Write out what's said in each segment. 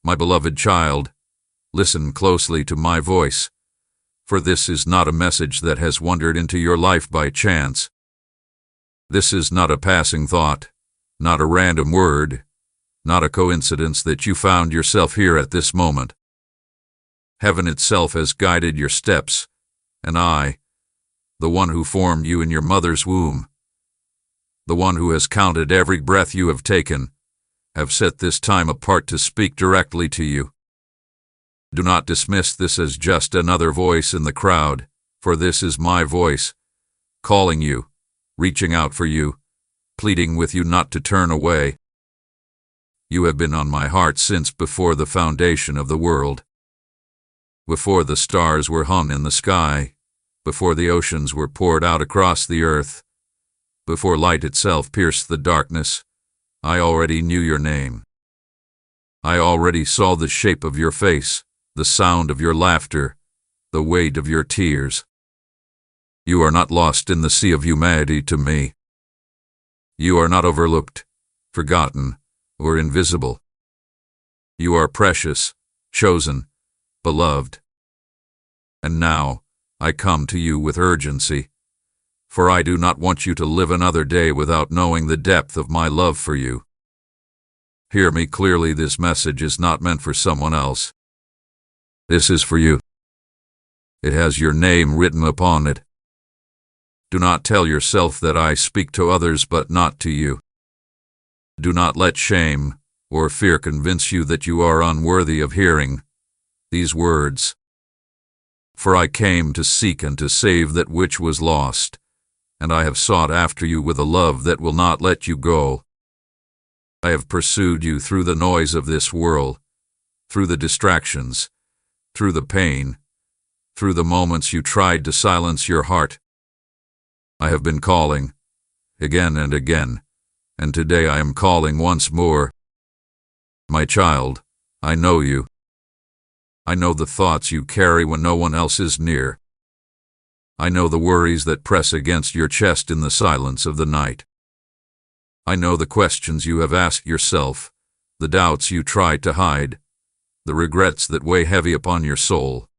My beloved child, listen closely to my voice, for this is not a message that has wandered into your life by chance. This is not a passing thought, not a random word, not a coincidence that you found yourself here at this moment. Heaven itself has guided your steps, and I, the one who formed you in your mother's womb, the one who has counted every breath you have taken, have set this time apart to speak directly to you. Do not dismiss this as just another voice in the crowd, for this is my voice, calling you, reaching out for you, pleading with you not to turn away. You have been on my heart since before the foundation of the world. Before the stars were hung in the sky, before the oceans were poured out across the earth, before light itself pierced the darkness, I already knew your name. I already saw the shape of your face, the sound of your laughter, the weight of your tears. You are not lost in the sea of humanity to me. You are not overlooked, forgotten, or invisible. You are precious, chosen, beloved. And now, I come to you with urgency, for I do not want you to live another day without knowing the depth of my love for you. Hear me clearly, this message is not meant for someone else. This is for you. It has your name written upon it. Do not tell yourself that I speak to others but not to you. Do not let shame or fear convince you that you are unworthy of hearing these words. For I came to seek and to save that which was lost, and I have sought after you with a love that will not let you go. I have pursued you through the noise of this world, through the distractions, through the pain, through the moments you tried to silence your heart. I have been calling, again and again, and today I am calling once more. My child, I know you. I know the thoughts you carry when no one else is near. I know the worries that press against your chest in the silence of the night. I know the questions you have asked yourself, the doubts you try to hide, the regrets that weigh heavy upon your soul.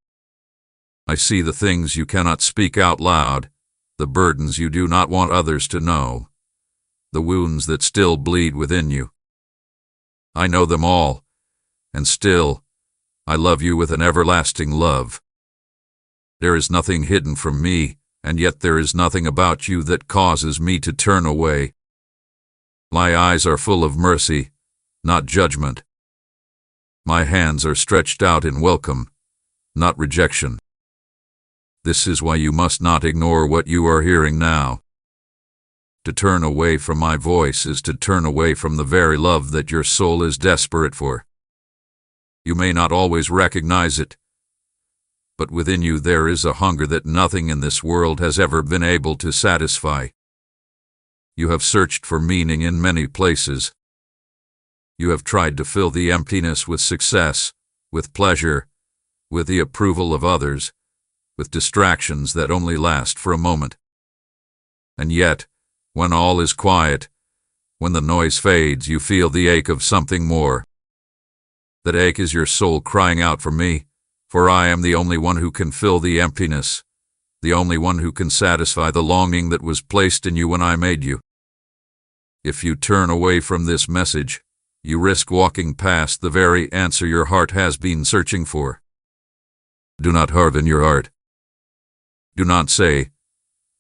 I see the things you cannot speak out loud, the burdens you do not want others to know, the wounds that still bleed within you. I know them all, and still, I love you with an everlasting love. There is nothing hidden from me, and yet there is nothing about you that causes me to turn away. My eyes are full of mercy, not judgment. My hands are stretched out in welcome, not rejection. This is why you must not ignore what you are hearing now. To turn away from my voice is to turn away from the very love that your soul is desperate for. You may not always recognize it, but within you there is a hunger that nothing in this world has ever been able to satisfy. You have searched for meaning in many places. You have tried to fill the emptiness with success, with pleasure, with the approval of others, with distractions that only last for a moment. And yet, when all is quiet, when the noise fades, you feel the ache of something more. That ache is your soul crying out for me, for I am the only one who can fill the emptiness, the only one who can satisfy the longing that was placed in you when I made you. If you turn away from this message, you risk walking past the very answer your heart has been searching for. Do not harden your heart. Do not say,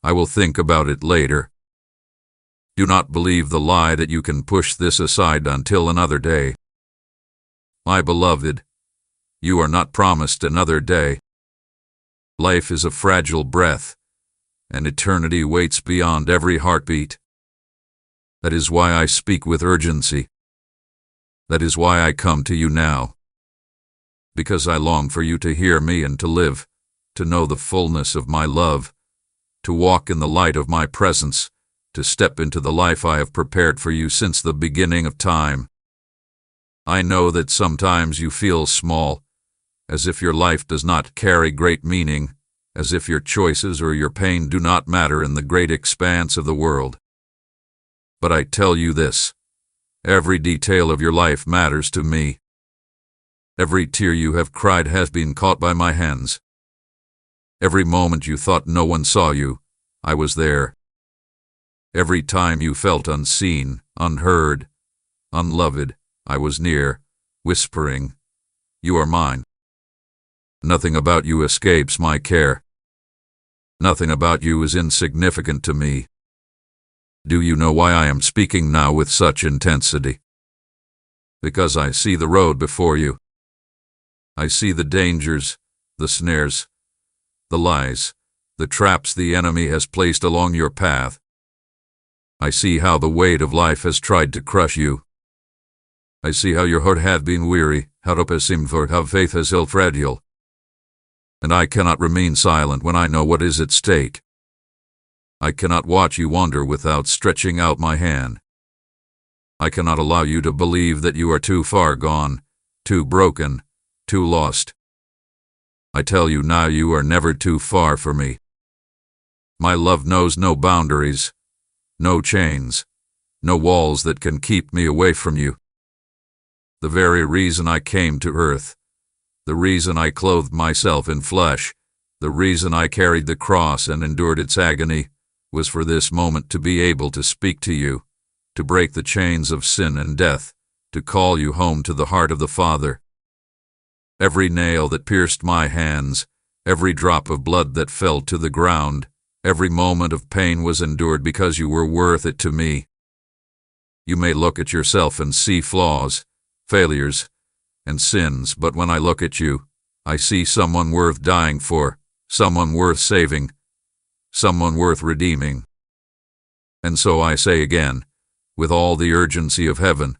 I will think about it later. Do not believe the lie that you can push this aside until another day. My beloved, you are not promised another day. Life is a fragile breath, and eternity waits beyond every heartbeat. That is why I speak with urgency. That is why I come to you now. Because I long for you to hear me and to live, to know the fullness of my love, to walk in the light of my presence, to step into the life I have prepared for you since the beginning of time. I know that sometimes you feel small, as if your life does not carry great meaning, as if your choices or your pain do not matter in the great expanse of the world. But I tell you this, every detail of your life matters to me. Every tear you have cried has been caught by my hands. Every moment you thought no one saw you, I was there. Every time you felt unseen, unheard, unloved, I was near, whispering, "You are mine." Nothing about you escapes my care. Nothing about you is insignificant to me. Do you know why I am speaking now with such intensity? Because I see the road before you. I see the dangers, the snares, the lies, the traps the enemy has placed along your path. I see how the weight of life has tried to crush you. I see how your heart has been weary, how hope has seemed for, how faith has held fragile. And I cannot remain silent when I know what is at stake. I cannot watch you wander without stretching out my hand. I cannot allow you to believe that you are too far gone, too broken, too lost. I tell you now, you are never too far for me. My love knows no boundaries, no chains, no walls that can keep me away from you. The very reason I came to earth, the reason I clothed myself in flesh, the reason I carried the cross and endured its agony, was for this moment to be able to speak to you, to break the chains of sin and death, to call you home to the heart of the Father. Every nail that pierced my hands, every drop of blood that fell to the ground, every moment of pain was endured because you were worth it to me. You may look at yourself and see flaws, failures, and sins, but when I look at you, I see someone worth dying for, someone worth saving, someone worth redeeming. And so I say again, with all the urgency of heaven,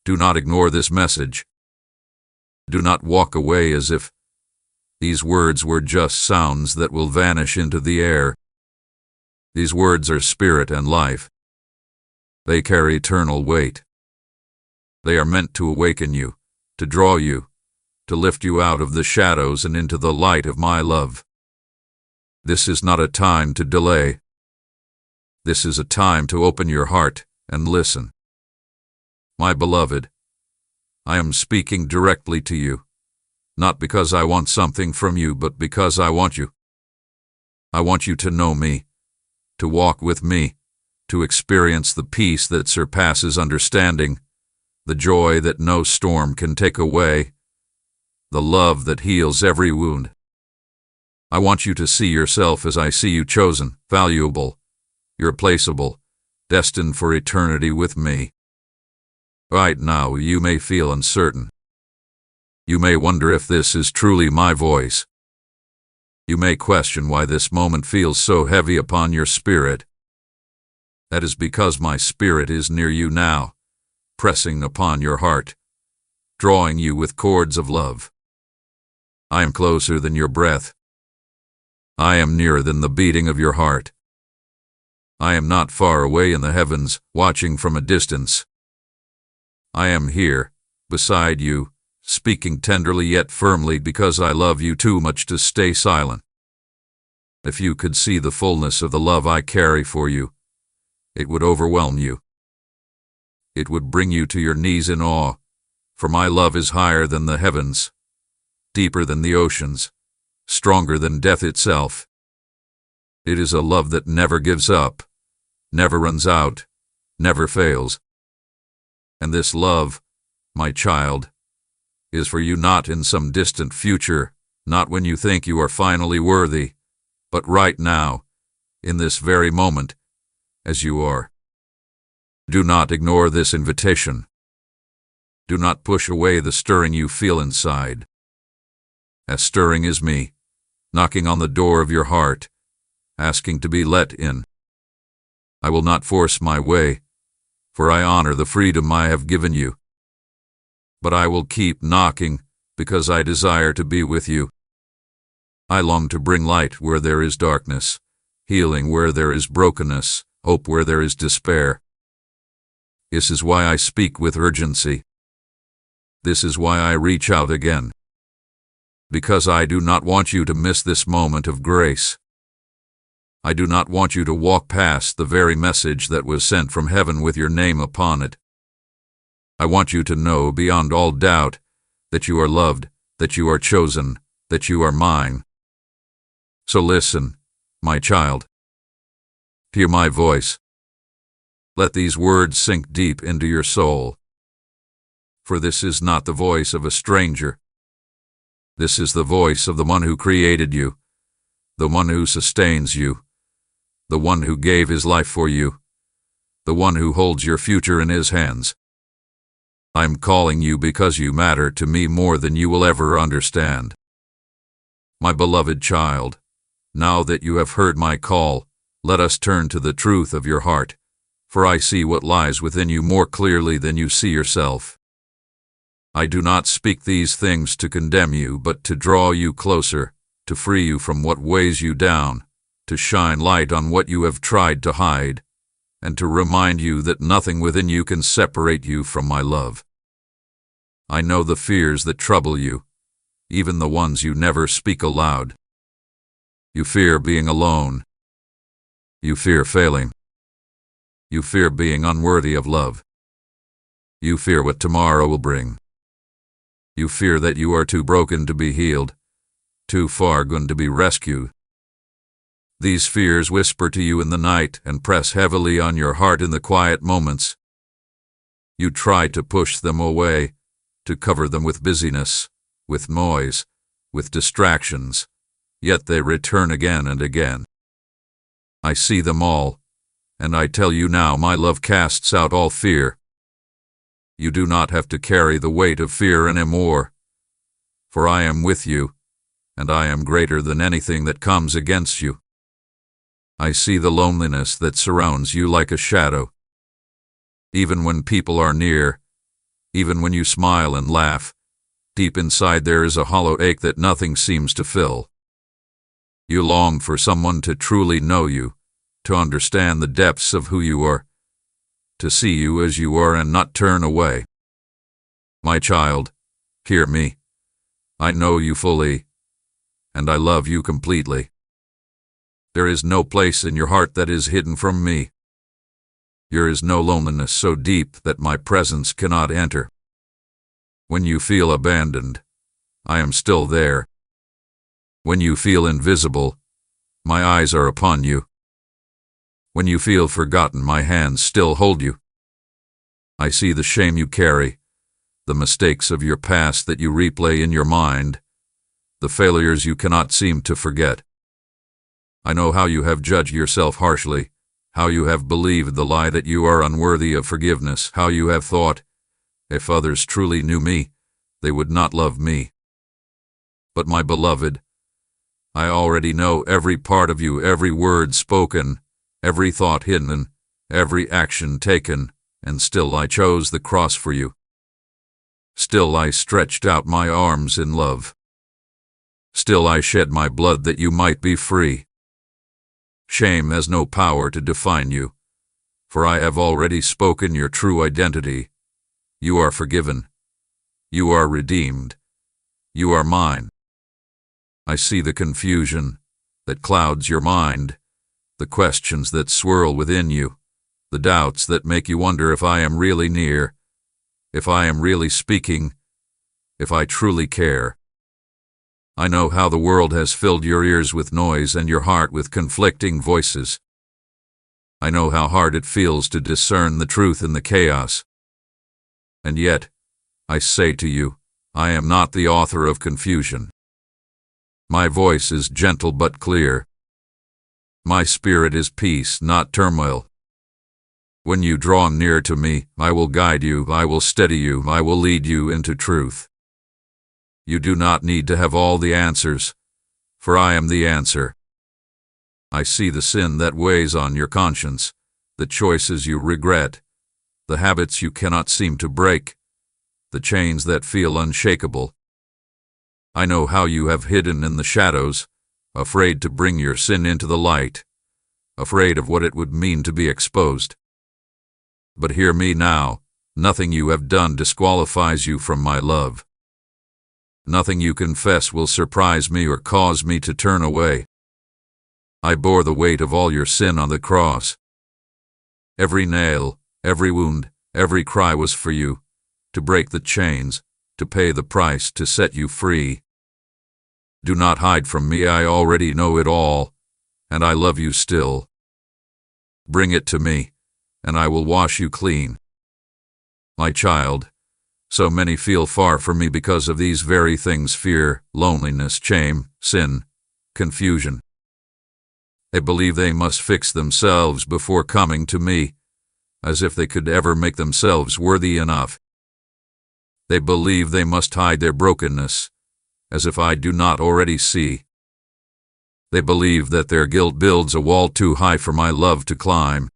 do not ignore this message. Do not walk away as if these words were just sounds that will vanish into the air. These words are spirit and life. They carry eternal weight. They are meant to awaken you, to draw you, to lift you out of the shadows and into the light of my love. This is not a time to delay. This is a time to open your heart and listen. My beloved, I am speaking directly to you, not because I want something from you, but because I want you. I want you to know me, to walk with me, to experience the peace that surpasses understanding, the joy that no storm can take away, the love that heals every wound. I want you to see yourself as I see you, chosen, valuable, irreplaceable, destined for eternity with me. Right now you may feel uncertain. You may wonder if this is truly my voice. You may question why this moment feels so heavy upon your spirit. That is because my spirit is near you now, pressing upon your heart, drawing you with cords of love. I am closer than your breath. I am nearer than the beating of your heart. I am not far away in the heavens, watching from a distance. I am here, beside you, speaking tenderly yet firmly because I love you too much to stay silent. If you could see the fullness of the love I carry for you, it would overwhelm you. It would bring you to your knees in awe, for my love is higher than the heavens, deeper than the oceans, stronger than death itself. It is a love that never gives up, never runs out, never fails. And this love, my child, is for you not in some distant future, not when you think you are finally worthy, but right now, in this very moment, as you are. Do not ignore this invitation. Do not push away the stirring you feel inside. As stirring is me, knocking on the door of your heart, asking to be let in. I will not force my way, for I honor the freedom I have given you. But I will keep knocking because I desire to be with you. I long to bring light where there is darkness, healing where there is brokenness, hope where there is despair. This is why I speak with urgency. This is why I reach out again. Because I do not want you to miss this moment of grace. I do not want you to walk past the very message that was sent from heaven with your name upon it. I want you to know beyond all doubt that you are loved, that you are chosen, that you are mine. So listen, my child. Hear my voice. Let these words sink deep into your soul. For this is not the voice of a stranger. This is the voice of the one who created you, the one who sustains you, the one who gave his life for you, the one who holds your future in his hands. I'm calling you because you matter to me more than you will ever understand. My beloved child, now that you have heard my call, let us turn to the truth of your heart, for I see what lies within you more clearly than you see yourself. I do not speak these things to condemn you, but to draw you closer, to free you from what weighs you down, to shine light on what you have tried to hide, and to remind you that nothing within you can separate you from my love. I know the fears that trouble you, even the ones you never speak aloud. You fear being alone. You fear failing. You fear being unworthy of love. You fear what tomorrow will bring. You fear that you are too broken to be healed, too far gone to be rescued. These fears whisper to you in the night and press heavily on your heart in the quiet moments. You try to push them away, to cover them with busyness, with noise, with distractions, yet they return again and again. I see them all, and I tell you now, my love casts out all fear. You do not have to carry the weight of fear anymore, for I am with you, and I am greater than anything that comes against you. I see the loneliness that surrounds you like a shadow. Even when people are near, even when you smile and laugh, deep inside there is a hollow ache that nothing seems to fill. You long for someone to truly know you, to understand the depths of who you are, to see you as you are and not turn away. My child, hear me. I know you fully, and I love you completely. There is no place in your heart that is hidden from me. There is no loneliness so deep that my presence cannot enter. When you feel abandoned, I am still there. When you feel invisible, my eyes are upon you. When you feel forgotten, my hands still hold you. I see the shame you carry, the mistakes of your past that you replay in your mind, the failures you cannot seem to forget. I know how you have judged yourself harshly, how you have believed the lie that you are unworthy of forgiveness, how you have thought, if others truly knew me, they would not love me. But my beloved, I already know every part of you, every word spoken, every thought hidden, every action taken, and still I chose the cross for you. Still I stretched out my arms in love. Still I shed my blood that you might be free. Shame has no power to define you, for I have already spoken your true identity. You are forgiven. You are redeemed. You are mine. I see the confusion that clouds your mind, the questions that swirl within you, the doubts that make you wonder if I am really near, if I am really speaking, if I truly care. I know how the world has filled your ears with noise and your heart with conflicting voices. I know how hard it feels to discern the truth in the chaos. And yet, I say to you, I am not the author of confusion. My voice is gentle but clear. My spirit is peace, not turmoil. When you draw near to me, I will guide you, I will steady you, I will lead you into truth. You do not need to have all the answers, for I am the answer. I see the sin that weighs on your conscience, the choices you regret, the habits you cannot seem to break, the chains that feel unshakable. I know how you have hidden in the shadows, afraid to bring your sin into the light, afraid of what it would mean to be exposed. But hear me now, nothing you have done disqualifies you from my love. Nothing you confess will surprise me or cause me to turn away. I bore the weight of all your sin on the cross. Every nail, every wound, every cry was for you, to break the chains, to pay the price to set you free. Do not hide from me, I already know it all, and I love you still. Bring it to me, and I will wash you clean. My child, so many feel far from me because of these very things: fear, loneliness, shame, sin, confusion. They believe they must fix themselves before coming to me, as if they could ever make themselves worthy enough. They believe they must hide their brokenness, as if I do not already see. They believe that their guilt builds a wall too high for my love to climb.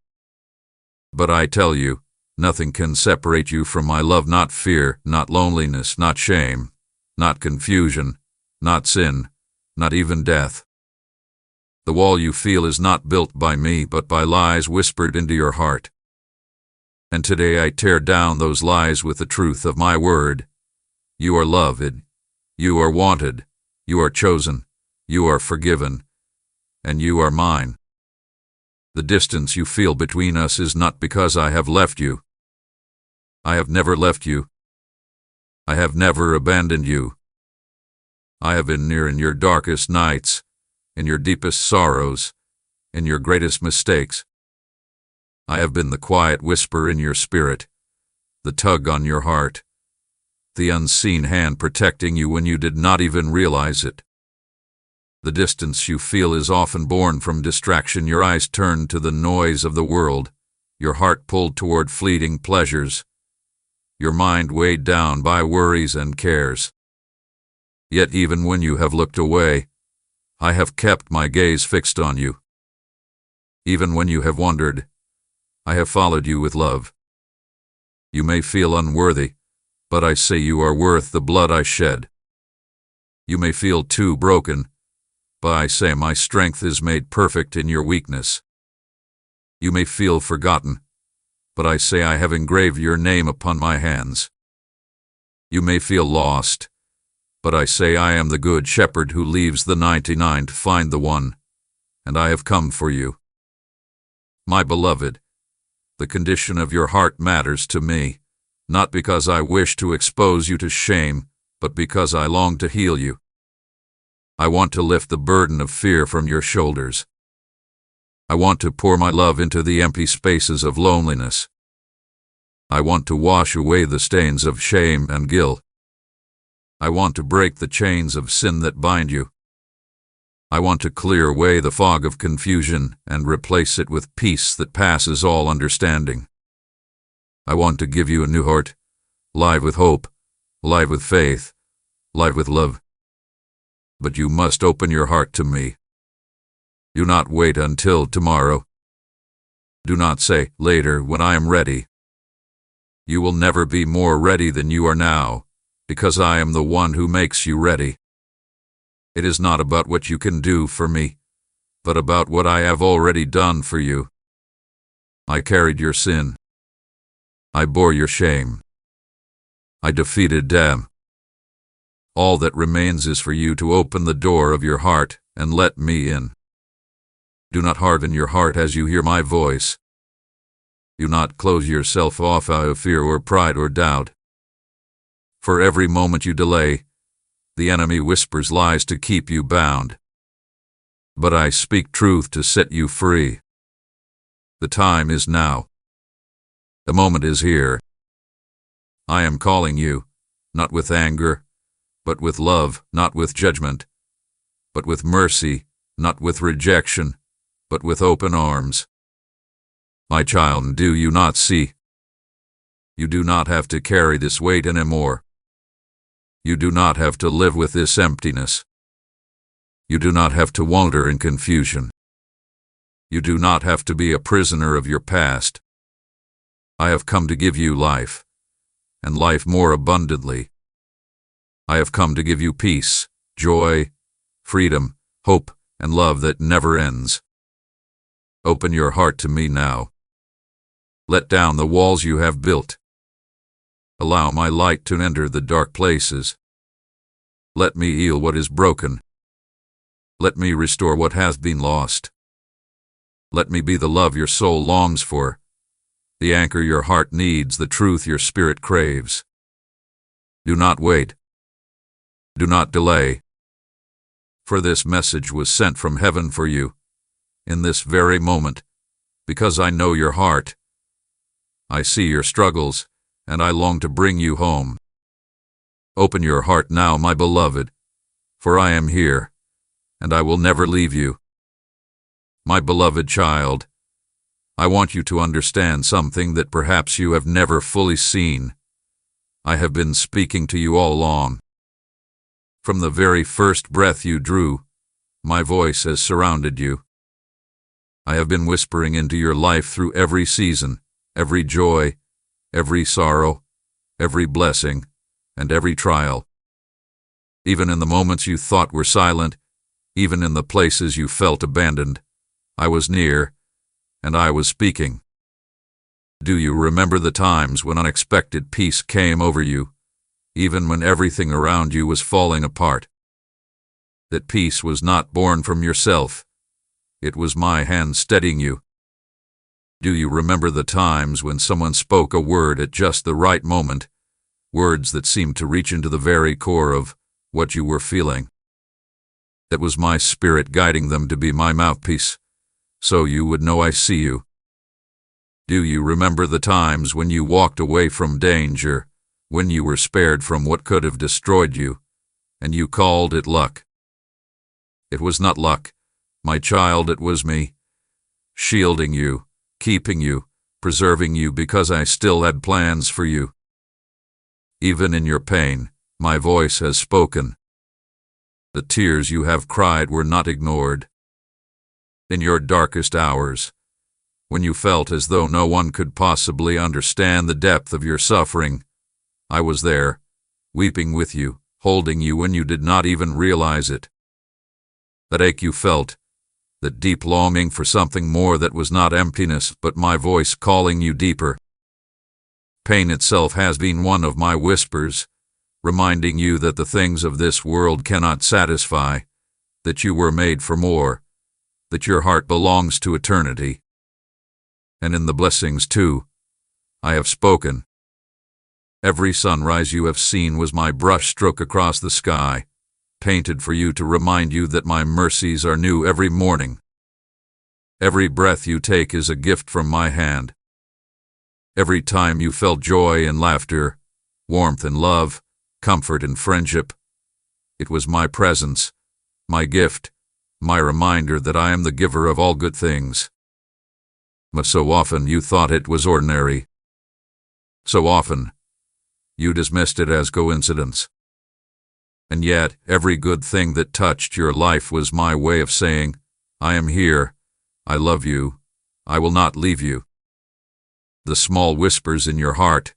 But I tell you, nothing can separate you from my love, not fear, not loneliness, not shame, not confusion, not sin, not even death. The wall you feel is not built by me, but by lies whispered into your heart. And today I tear down those lies with the truth of my word. You are loved, you are wanted, you are chosen, you are forgiven, and you are mine. The distance you feel between us is not because I have left you. I have never left you. I have never abandoned you. I have been near in your darkest nights, in your deepest sorrows, in your greatest mistakes. I have been the quiet whisper in your spirit, the tug on your heart, the unseen hand protecting you when you did not even realize it. The distance you feel is often born from distraction, your eyes turned to the noise of the world, your heart pulled toward fleeting pleasures, your mind weighed down by worries and cares. Yet even when you have looked away, I have kept my gaze fixed on you. Even when you have wandered, I have followed you with love. You may feel unworthy, but I say you are worth the blood I shed. You may feel too broken, but I say my strength is made perfect in your weakness. You may feel forgotten, but I say I have engraved your name upon my hands. You may feel lost, but I say I am the good shepherd who leaves the 99 to find the one, and I have come for you. My beloved, the condition of your heart matters to me, not because I wish to expose you to shame, but because I long to heal you. I want to lift the burden of fear from your shoulders. I want to pour my love into the empty spaces of loneliness. I want to wash away the stains of shame and guilt. I want to break the chains of sin that bind you. I want to clear away the fog of confusion and replace it with peace that passes all understanding. I want to give you a new heart, live with hope, live with faith, live with love. But you must open your heart to me. Do not wait until tomorrow. Do not say, later, when I am ready. You will never be more ready than you are now, because I am the one who makes you ready. It is not about what you can do for me, but about what I have already done for you. I carried your sin. I bore your shame. I defeated death. All that remains is for you to open the door of your heart and let me in. Do not harden your heart as you hear my voice. Do not close yourself off out of fear or pride or doubt. For every moment you delay, the enemy whispers lies to keep you bound. But I speak truth to set you free. The time is now. The moment is here. I am calling you, not with anger, but with love, not with judgment, but with mercy, not with rejection, but with open arms. My child, do you not see? You do not have to carry this weight anymore. You do not have to live with this emptiness. You do not have to wander in confusion. You do not have to be a prisoner of your past. I have come to give you life, and life more abundantly. I have come to give you peace, joy, freedom, hope, and love that never ends. Open your heart to me now. Let down the walls you have built. Allow my light to enter the dark places. Let me heal what is broken. Let me restore what has been lost. Let me be the love your soul longs for, the anchor your heart needs, the truth your spirit craves. Do not wait. Do not delay. For this message was sent from heaven for you, in this very moment, because I know your heart. I see your struggles, and I long to bring you home. Open your heart now, my beloved, for I am here, and I will never leave you. My beloved child, I want you to understand something that perhaps you have never fully seen. I have been speaking to you all along. From the very first breath you drew, my voice has surrounded you. I have been whispering into your life through every season, every joy, every sorrow, every blessing, and every trial. Even in the moments you thought were silent, even in the places you felt abandoned, I was near, and I was speaking. Do you remember the times when unexpected peace came over you, even when everything around you was falling apart? That peace was not born from yourself. It was my hand steadying you. Do you remember the times when someone spoke a word at just the right moment, words that seemed to reach into the very core of what you were feeling? That was my spirit guiding them to be my mouthpiece, so you would know I see you. Do you remember the times when you walked away from danger, when you were spared from what could have destroyed you, and you called it luck? It was not luck, my child, it was me, shielding you, keeping you, preserving you because I still had plans for you. Even in your pain, my voice has spoken. The tears you have cried were not ignored. In your darkest hours, when you felt as though no one could possibly understand the depth of your suffering, I was there, weeping with you, holding you when you did not even realize it. That ache you felt, that deep longing for something more that was not emptiness but my voice calling you deeper. Pain itself has been one of my whispers, reminding you that the things of this world cannot satisfy, that you were made for more, that your heart belongs to eternity. And in the blessings too, I have spoken. Every sunrise you have seen was my brush stroke across the sky, painted for you to remind you that my mercies are new every morning. Every breath you take is a gift from my hand. Every time you felt joy and laughter, warmth and love, comfort and friendship, it was my presence, my gift, my reminder that I am the giver of all good things. But so often you thought it was ordinary. So often, you dismissed it as coincidence. And yet, every good thing that touched your life was my way of saying, I am here, I love you, I will not leave you. The small whispers in your heart,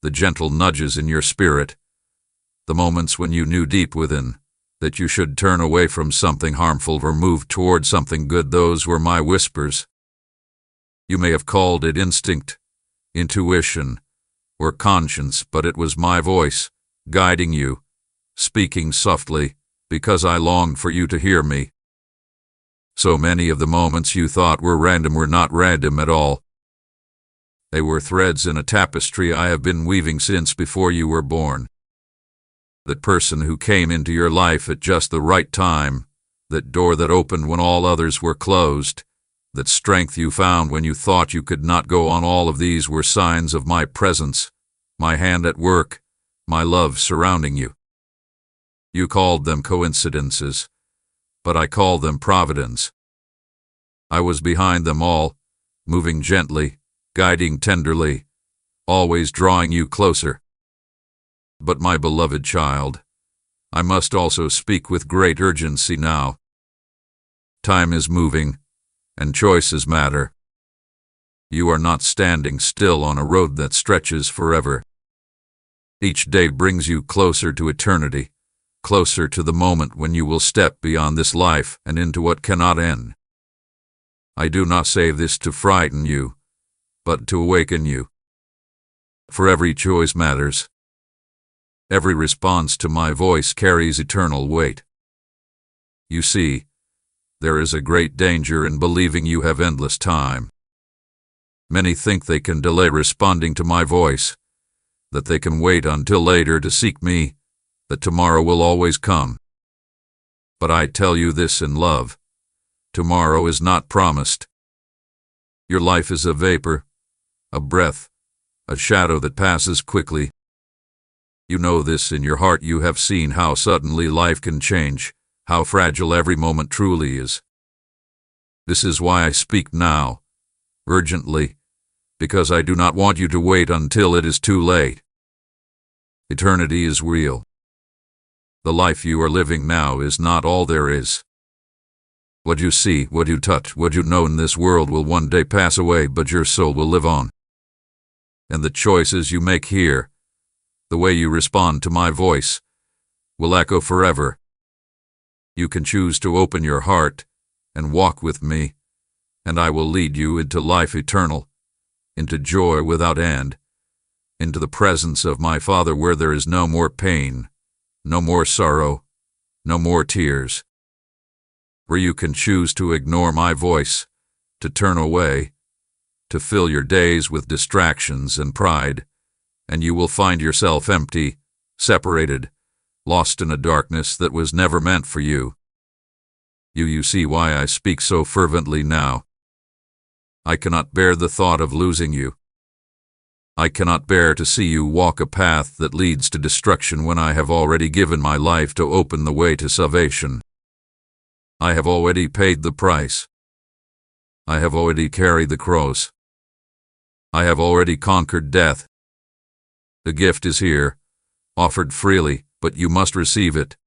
the gentle nudges in your spirit, the moments when you knew deep within that you should turn away from something harmful or move toward something good, those were my whispers. You may have called it instinct, intuition, or conscience, but it was my voice, guiding you, speaking softly, because I longed for you to hear me. So many of the moments you thought were random were not random at all. They were threads in a tapestry I have been weaving since before you were born. That person who came into your life at just the right time, that door that opened when all others were closed, that strength you found when you thought you could not go on, all of these were signs of my presence, my hand at work, my love surrounding you. You called them coincidences, but I call them providence. I was behind them all, moving gently, guiding tenderly, always drawing you closer. But my beloved child, I must also speak with great urgency now. Time is moving, and choices matter. You are not standing still on a road that stretches forever. Each day brings you closer to eternity, closer to the moment when you will step beyond this life and into what cannot end. I do not say this to frighten you, but to awaken you. For every choice matters. Every response to my voice carries eternal weight. You see, there is a great danger in believing you have endless time. Many think they can delay responding to my voice. that they can wait until later to seek me, that tomorrow will always come. But I tell you this in love: tomorrow is not promised. Your life is a vapor, a breath, a shadow that passes quickly. You know this in your heart. You have seen how suddenly life can change, how fragile every moment truly is. This is why I speak now, urgently, because I do not want you to wait until it is too late. Eternity is real. The life you are living now is not all there is. What you see, what you touch, what you know in this world will one day pass away, but your soul will live on. And the choices you make here, the way you respond to my voice, will echo forever. You can choose to open your heart and walk with me, and I will lead you into life eternal, into joy without end, into the presence of my Father where there is no more pain, no more sorrow, no more tears. Where you can choose to ignore my voice, to turn away, to fill your days with distractions and pride, and you will find yourself empty, separated, lost in a darkness that was never meant for you. You see why I speak so fervently now. I cannot bear the thought of losing you. I cannot bear to see you walk a path that leads to destruction when I have already given my life to open the way to salvation. I have already paid the price. I have already carried the cross. I have already conquered death. The gift is here, offered freely, but you must receive it.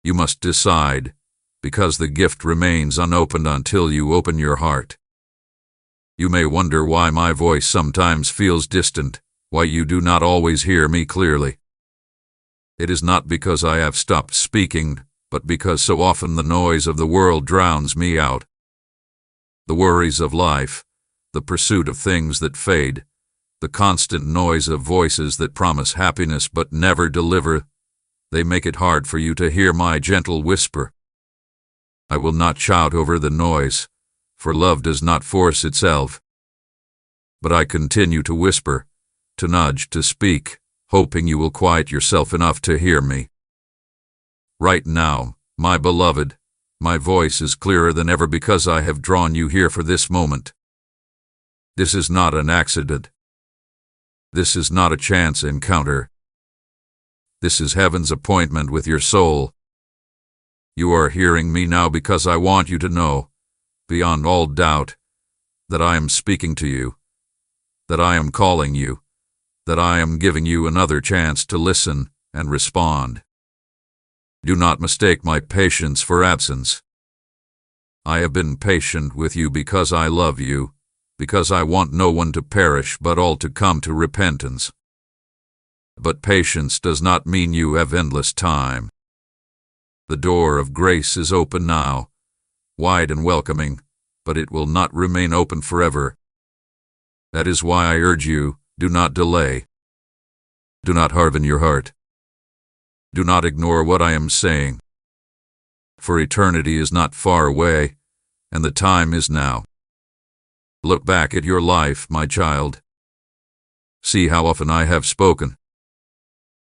You must decide, because the gift remains unopened until you open your heart. You may wonder why my voice sometimes feels distant, why you do not always hear me clearly. It is not because I have stopped speaking, but because so often the noise of the world drowns me out. The worries of life, the pursuit of things that fade, the constant noise of voices that promise happiness but never deliver, they make it hard for you to hear my gentle whisper. I will not shout over the noise, for love does not force itself. But I continue to whisper, to nudge, to speak, hoping you will quiet yourself enough to hear me. Right now, my beloved, my voice is clearer than ever because I have drawn you here for this moment. This is not an accident. This is not a chance encounter. This is heaven's appointment with your soul. You are hearing me now because I want you to know, beyond all doubt, that I am speaking to you, that I am calling you, that I am giving you another chance to listen and respond. Do not mistake my patience for absence. I have been patient with you because I love you, because I want no one to perish but all to come to repentance. But patience does not mean you have endless time. The door of grace is open now, wide and welcoming, but it will not remain open forever. That is why I urge you, do not delay. Do not harden your heart. Do not ignore what I am saying. For eternity is not far away, and the time is now. Look back at your life, my child. See how often I have spoken.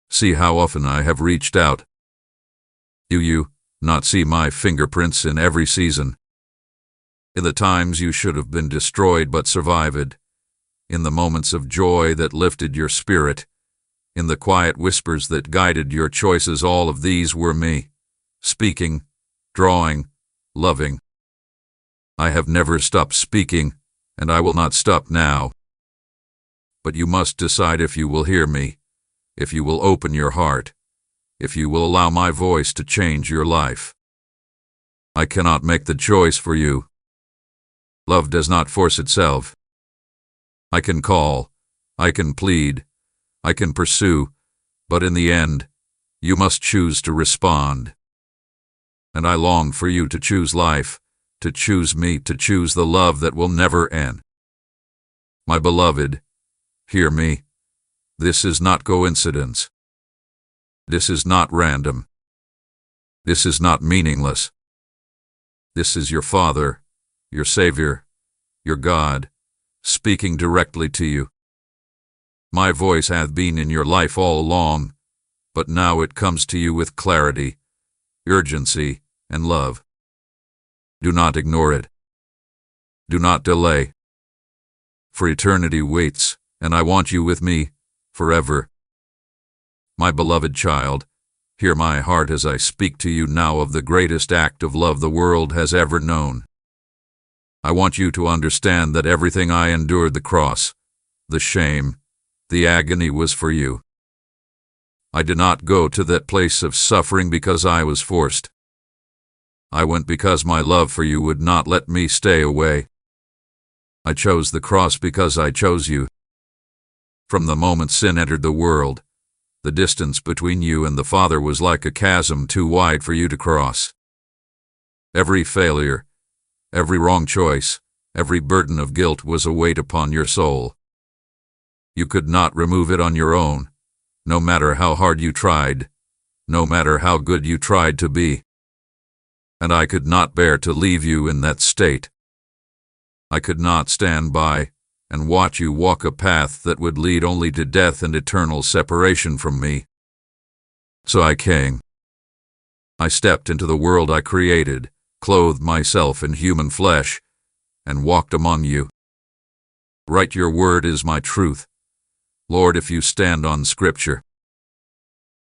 See how often I have reached out. Do you not see my fingerprints in every season? In the times you should have been destroyed but survived, in the moments of joy that lifted your spirit, in the quiet whispers that guided your choices, all of these were me, speaking, drawing, loving. I have never stopped speaking, and I will not stop now. But you must decide if you will hear me, if you will open your heart, if you will allow my voice to change your life. I cannot make the choice for you. Love does not force itself. I can call, I can plead, I can pursue, but in the end, you must choose to respond. And I long for you to choose life, to choose me, to choose the love that will never end. My beloved, hear me. This is not coincidence. This is not random. This is not meaningless. This is your Father, your Savior, your God, speaking directly to you. My voice hath been in your life all along, but now it comes to you with clarity, urgency, and love. Do not ignore it. Do not delay. For eternity waits, and I want you with me forever. My beloved child, hear my heart as I speak to you now of the greatest act of love the world has ever known. I want you to understand that everything I endured, the cross, the shame, the agony, was for you. I did not go to that place of suffering because I was forced. I went because my love for you would not let me stay away. I chose the cross because I chose you. From the moment sin entered the world, the distance between you and the Father was like a chasm too wide for you to cross. Every failure, every wrong choice, every burden of guilt was a weight upon your soul. You could not remove it on your own, no matter how hard you tried, no matter how good you tried to be. And I could not bear to leave you in that state. I could not stand by and watch you walk a path that would lead only to death and eternal separation from me. So I came. I stepped into the world I created, clothed myself in human flesh, and walked among you. Write your word is my truth. Lord, if you stand on Scripture,